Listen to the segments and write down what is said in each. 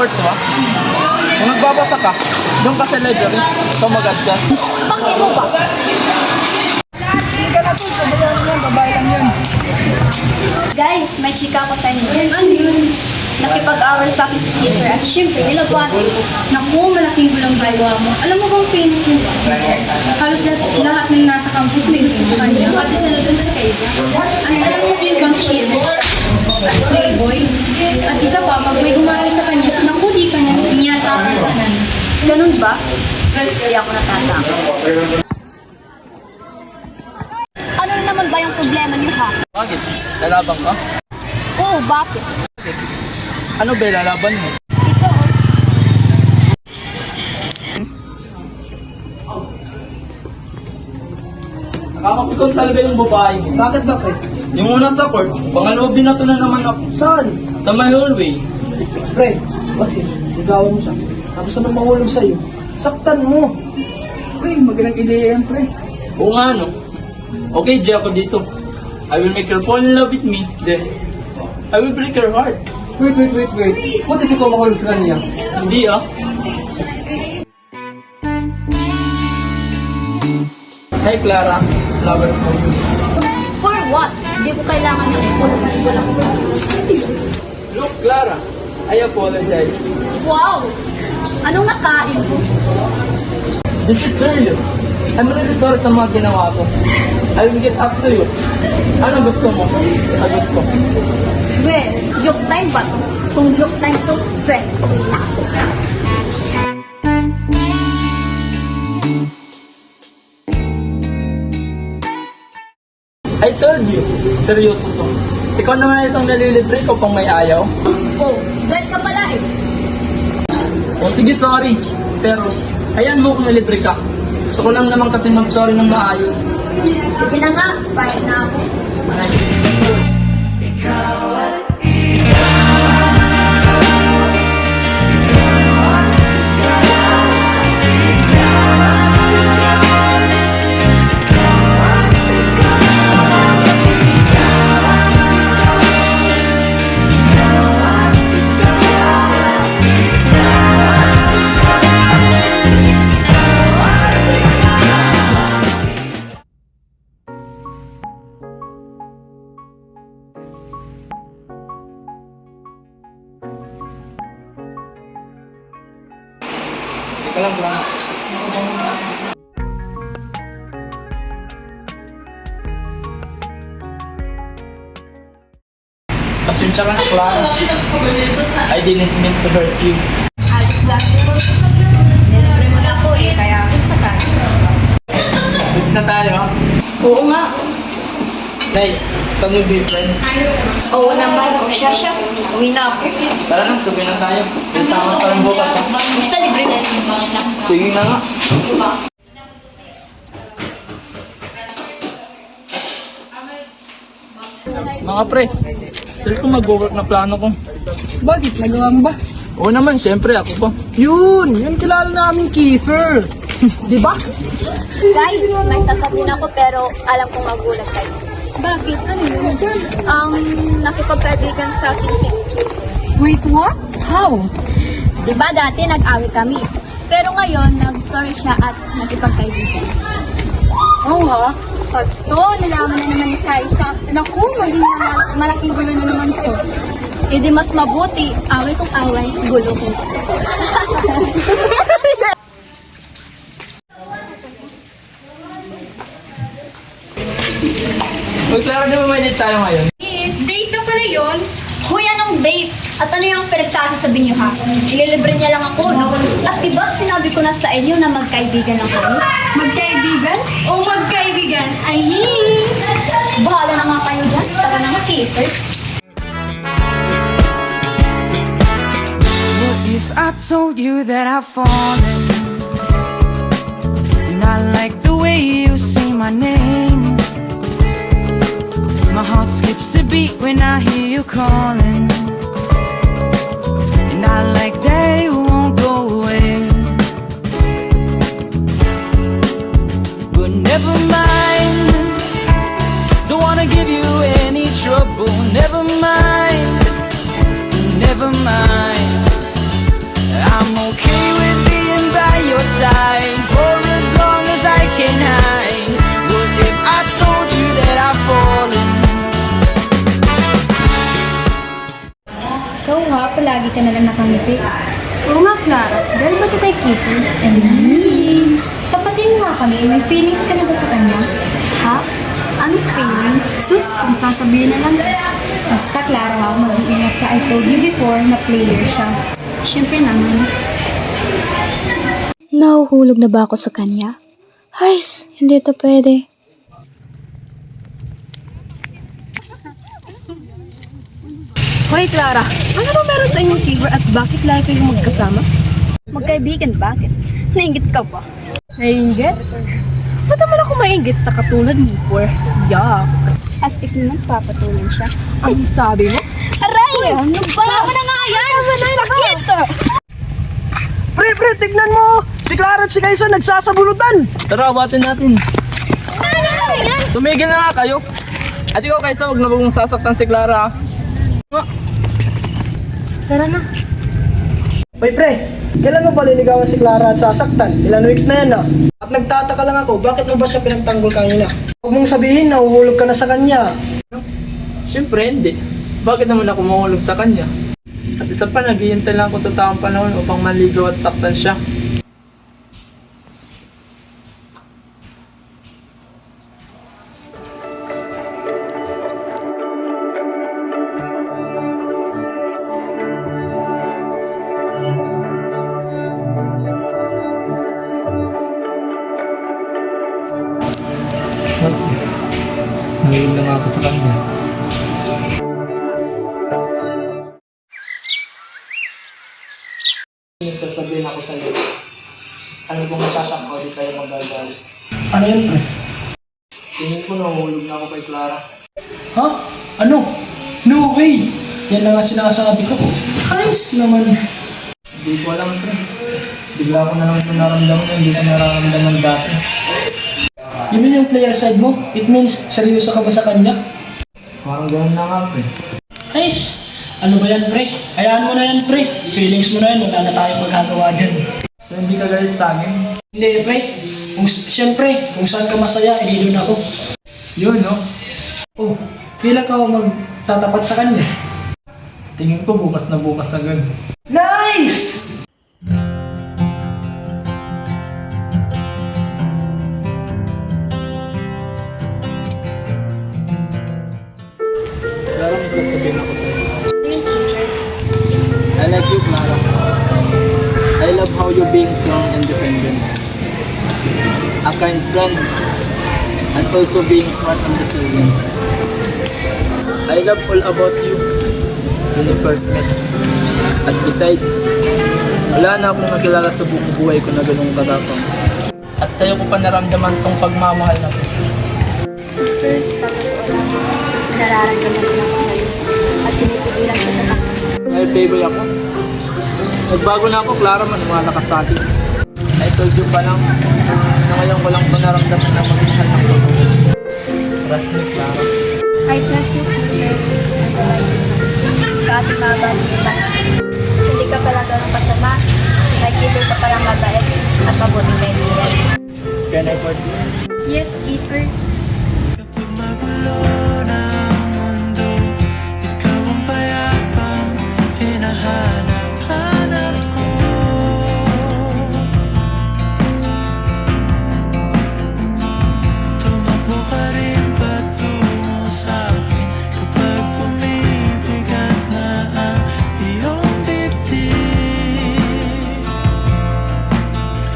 court mo, kung nagbabasa ka, doon ka sa library, ikaw mag-adjust. Bakit mo ba? Hindi ka na to, sabayan mo, babae lang yan. Guys, may chika ko sa inyo. Ano yun? Nakipag-awal sa akin si Kiefer at syempre, nilabuan ko. Naku, malaking gulang gawa mo. Alam mo bang famous niya sa Kiefer? Halos lahat ng nasa campus may gusto sa kanya. Pati sila dun sa Kaysa. At alam mo din bang cute? At playboy? At isa pa, pag may gumari sa kanya, naku, di ka niya niyatatantanan. Ganun ba? Kasi ako natataka. Ano naman ba yung problema niyo ha? Bakit? Lalaban ka? Oo, bakit? Ano ba lalaban mo? Ito, Nakakapikon talaga yung babae mo. Bakit ba, pre? Yung una sa court, pangalawa binato na naman ako. Saan? Sa my hallway. Pre, bakit? Ligawan mo siya. Tapos naman mahulog sa'yo. Saktan mo. Uy, magandang ideya yan, pre. Oo nga no. Okay, G ako dito. I will make her fall in love with me, then I will break her heart. Wait. What if ikaw mahulog sa kanya? Hindi ah. Hi Clara, lovers mo. for what? Hindi ko kailangan ng tulungan ko lang. Look Clara, I apologize. Wow! Anong nakain ko? This is serious. I'm really sorry sa mga ginawa ko. I will get up to you. Ano gusto mo? Sagot ko. Well, joke time ba to? Kung joke time to, best. I told you, seryoso to. Ikaw naman itong nalilibre ko pang may ayaw. Oh, bad ka pala eh. O sige, sorry. Pero, ayan mo kung nalibre ka. Gusto ko lang naman kasi mag-sorry ng maayos. Sige na nga, bayad na ako. Teka lang, Clara. Pasensya ka na, Clara. I didn't mean to hurt you. Alis lang ito. Nilibre mo na ako eh, kaya gusto ka. Let's na tayo, ha? Oo nga. Nice. Can we be friends? Oo naman. O siya. Uwi na ako. Tara na, sabi na tayo. Kasama pa rin bukas, ha? Basta libre na. Sige na nga. Mga pre, feel ko mag-work na plano ko. Bakit? Nagawa mo ba? Oo naman, syempre ako pa. Yun kilala namin Kiefer. Di ba? Guys, may sasabihin ako pero alam kong magulat kayo. Bakit? Ano yun? Ang nakipagkaibigan sa akin si Iki. Wait, what? How? Di ba dati nag-away kami? Pero ngayon, nag-sorry siya at nakipagkaibigan. Oo ha? At to, nalaman na naman ni Kaisa. Naku, maging malaking gulo na naman to. E di mas mabuti, away kong away, gulo ko. Uy, Clara, di ba may date tayo ngayon? Yes, date na pala yun. Hoy, anong date? At ano yung pinagsasabi niyo ha? Ililibre niya lang ako, no? At diba sinabi ko na sa inyo na magkaibigan lang kami? Magkaibigan? O magkaibigan? Ay, Bahala na nga kayo dyan. Tara na nga, Kiefer. What if I told you that I've fallen? And I like the way you say my name. My heart skips a beat when I hear you calling. And I like that you won't go away. But never mind, don't wanna give you any trouble. Never mind, never mind. lagi ka nalang nakangiti. Oo nga, Clara. Dahil ba ito kay Kiefer? Tapatin mo nga kami. May feelings ka na ba sa kanya? Ha? Anong feelings? Sus, kung sasabihin na lang. Basta, Clara, ha, mag-iingat ka. I told you before na player siya. Siyempre naman. Nahuhulog na ba ako sa kanya? Hays, hindi to pwede. Hoy, Clara, ano ba meron sa inyong Kiefer at bakit lagi kayong magkasama? Magkaibigan, bakit? Nainggit ka ba? Naiinggit? Ba't naman ako mainggit sa katulad ni Por? Yuck! As if naman papatulan siya. Ang sabi mo? Aray! Ano ba? Tama na nga yan! Sakit! Pre, tignan mo! Si Clara at si Kaisa nagsasabulutan! Tara, awatin natin. Tumigil na nga kayo. At ikaw, Kaisa, huwag na mong sasaktan si Clara. Tara na. Hoy pre, kailan mo ba liligawan si Clara at sasaktan? Ilan weeks na yan na? At nagtataka lang ako, bakit mo ba siya pinagtanggol kanina? Huwag mong sabihin na uhulog ka na sa kanya. Siyempre, hindi. Bakit naman ako mahulog sa kanya? At isa pa, naghihintay lang ako sa tamang panahon upang maligaw at saktan siya. Ngayon lang ako sa kanya. Sasabihin ako sa iyo. Ano kung masasyak ko, di kayo magagalit. Ano yun pre? Tingin ko nahulog na ako kay Clara. Ha? Ano? No way! Yan na nga sinasabi ko. Ayos naman. Hindi ko alam, pre. Bigla ko na lang ito naramdaman na hindi ko nararamdaman dati. Yun yung player side mo? It means, seryoso ka ba sa kanya? Parang gano'n na nga, pre. Ayos! Ano ba yan pre? Hayaan mo na yan pre. Feelings mo na yan, wala na tayong magagawa dyan. So hindi ka galit sa akin? Hindi pre. Siyempre, kung saan ka masaya, edi doon ako. Yun, no? Oh, kailan ka magtatapat sa kanya? Sa tingin ko bukas na bukas agad. Nice! Clara, may sasabihin ako sa iyo. I like you, Clara. I love how you being strong and independent. A kind friend, and also being smart and resilient. I love all about you when we first met. At besides, wala na akong nakilala sa buong buhay ko na ganung katapang. At sa'yo ko pa naramdaman tong pagmamahal na to. Sir, sa totoo lang, nararamdaman ko ako sa'yo. At pinipigilan ko na kasi. Dahil playboy ako. Nagbago na ako, Clara, maniwala ka sa akin. I told you pa lang, na ngayon ko lang ito naramdaman na magmahal ng totoo. Trust me, Clara. I trust you, Peter. Sa ating mga balista. Hindi ka pala ganun kasama. Nag-Kiefer ka palang mabait at mabuting kaibigan. Can I court you? Yes, Kiefer. Kapag magulo na ang mundo, ikaw ang payapang hinahanap-hanap ko. Tumakbo ka rin patungo sa'kin kapag bumibigat na ang iyong dibdib.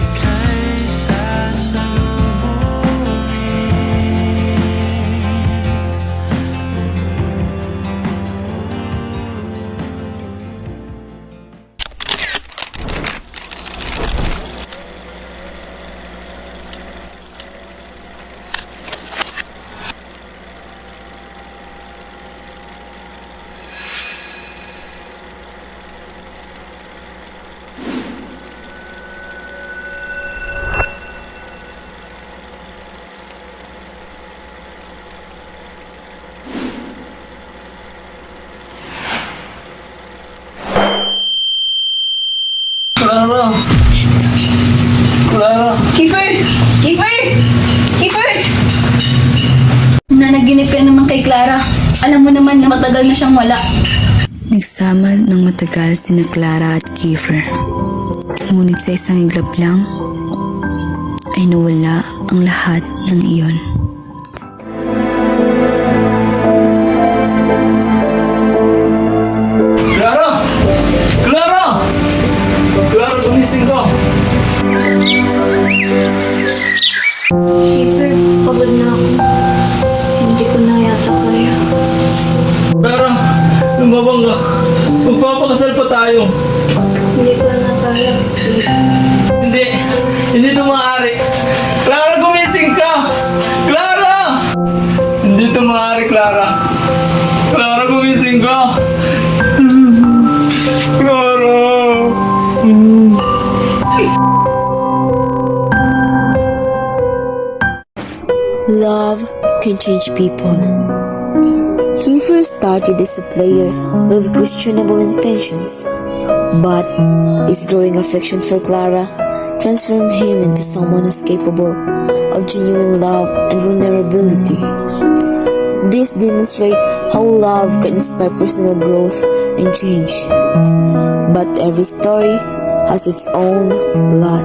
Ika'y Clara! Clara! Kiefer! Kiefer! Kiefer! Nanaginip ka naman kay Clara. Alam mo naman na matagal na siyang wala. Nagsama ng matagal sina Clara at Kiefer. Ngunit sa isang iglap lang, ay nawala ang lahat ng iyon. Clara! Clara! Clara, gumising ka! Kiefer, pagod na ako. Hindi ko na yata kaya. Clara, lumabang ka. Magpapakasal pa tayo. Hindi ko na kaya. Hindi. Hindi ito maaari. Clara, gumising ka! Clara! Hindi ito maaari, Clara. Clara, gumising ka! Clara! Love can change people. Kiefer started as a player with questionable intentions, but his growing affection for Clara transformed him into someone who's capable of genuine love and vulnerability. This demonstrates how love can inspire personal growth and change. But every story has its own lot.